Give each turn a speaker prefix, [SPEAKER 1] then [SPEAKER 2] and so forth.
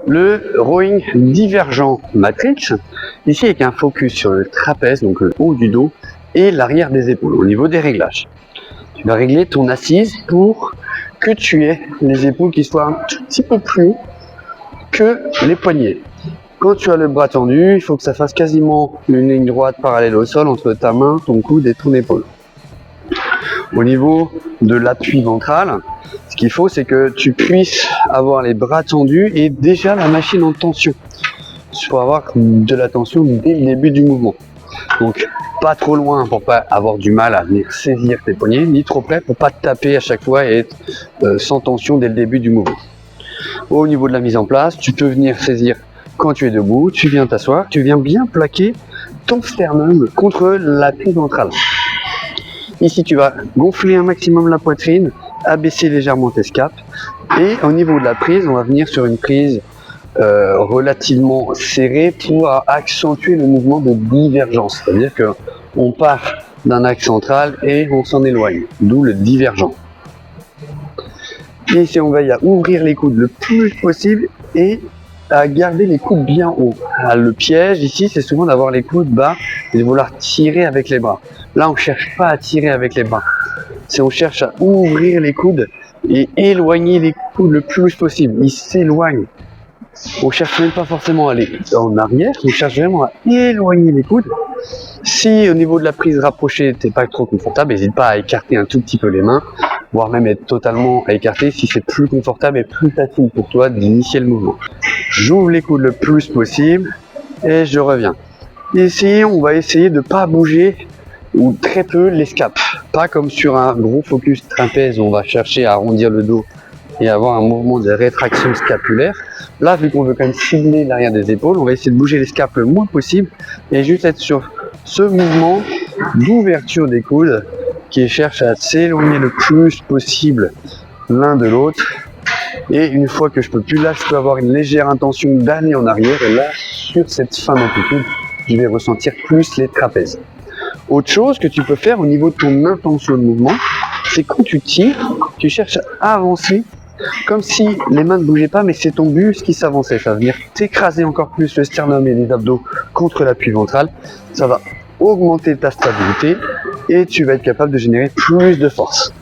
[SPEAKER 1] le rowing divergent matrix, ici avec un focus sur le trapèze, donc le haut du dos, et l'arrière des épaules, au niveau des réglages. Tu vas régler ton assise pour que tu aies les épaules qui soient un tout petit peu plus haut que les poignets. Quand tu as le bras tendu, il faut que ça fasse quasiment une ligne droite parallèle au sol entre ta main, ton coude et ton épaule. Au niveau de l'appui ventral, ce qu'il faut, c'est que tu puisses avoir les bras tendus et déjà la machine en tension. Il faut avoir de la tension dès le début du mouvement. Donc, pas trop loin pour pas avoir du mal à venir saisir tes poignets, ni trop près pour pas te taper à chaque fois et être sans tension dès le début du mouvement. Au niveau de la mise en place, tu peux venir saisir quand tu es debout, tu viens t'asseoir, tu viens bien plaquer ton sternum contre l'appui ventral. Ici, tu vas gonfler un maximum la poitrine, abaisser légèrement tes scapes. Et au niveau de la prise, on va venir sur une prise relativement serrée pour accentuer le mouvement de divergence. C'est-à-dire qu'on part d'un axe central et on s'en éloigne, d'où le divergent. Et ici, on veille à ouvrir les coudes le plus possible et à garder les coudes bien hauts. Le piège ici, c'est souvent d'avoir les coudes bas et de vouloir tirer avec les bras. Là, on ne cherche pas à tirer avec les bras. On cherche à ouvrir les coudes et éloigner les coudes le plus possible. Ils s'éloignent. On cherche même pas forcément à aller en arrière, on cherche vraiment à éloigner les coudes. Si au niveau de la prise rapprochée, t'es pas trop confortable, n'hésite pas à écarter un tout petit peu les mains, voire même être totalement écarté si c'est plus confortable et plus facile pour toi d'initier le mouvement. J'ouvre les coudes le plus possible et je reviens. Ici, on va essayer de ne pas bouger ou très peu les scapes. Pas comme sur un gros focus trapèze où on va chercher à arrondir le dos et avoir un mouvement de rétraction scapulaire. Là, vu qu'on veut quand même cibler l'arrière des épaules, on va essayer de bouger les scapes le moins possible et juste être sur ce mouvement d'ouverture des coudes qui cherche à s'éloigner le plus possible l'un de l'autre. Et une fois que je peux plus là, je peux avoir une légère intention d'aller en arrière. Et là, sur cette fin d'amplitude, je vais ressentir plus les trapèzes. Autre chose que tu peux faire au niveau de ton intention de mouvement, c'est quand tu tires, tu cherches à avancer comme si les mains ne bougeaient pas, mais c'est ton buste qui s'avançait. Ça va venir t'écraser encore plus le sternum et les abdos contre l'appui ventral. Ça va augmenter ta stabilité et tu vas être capable de générer plus de force.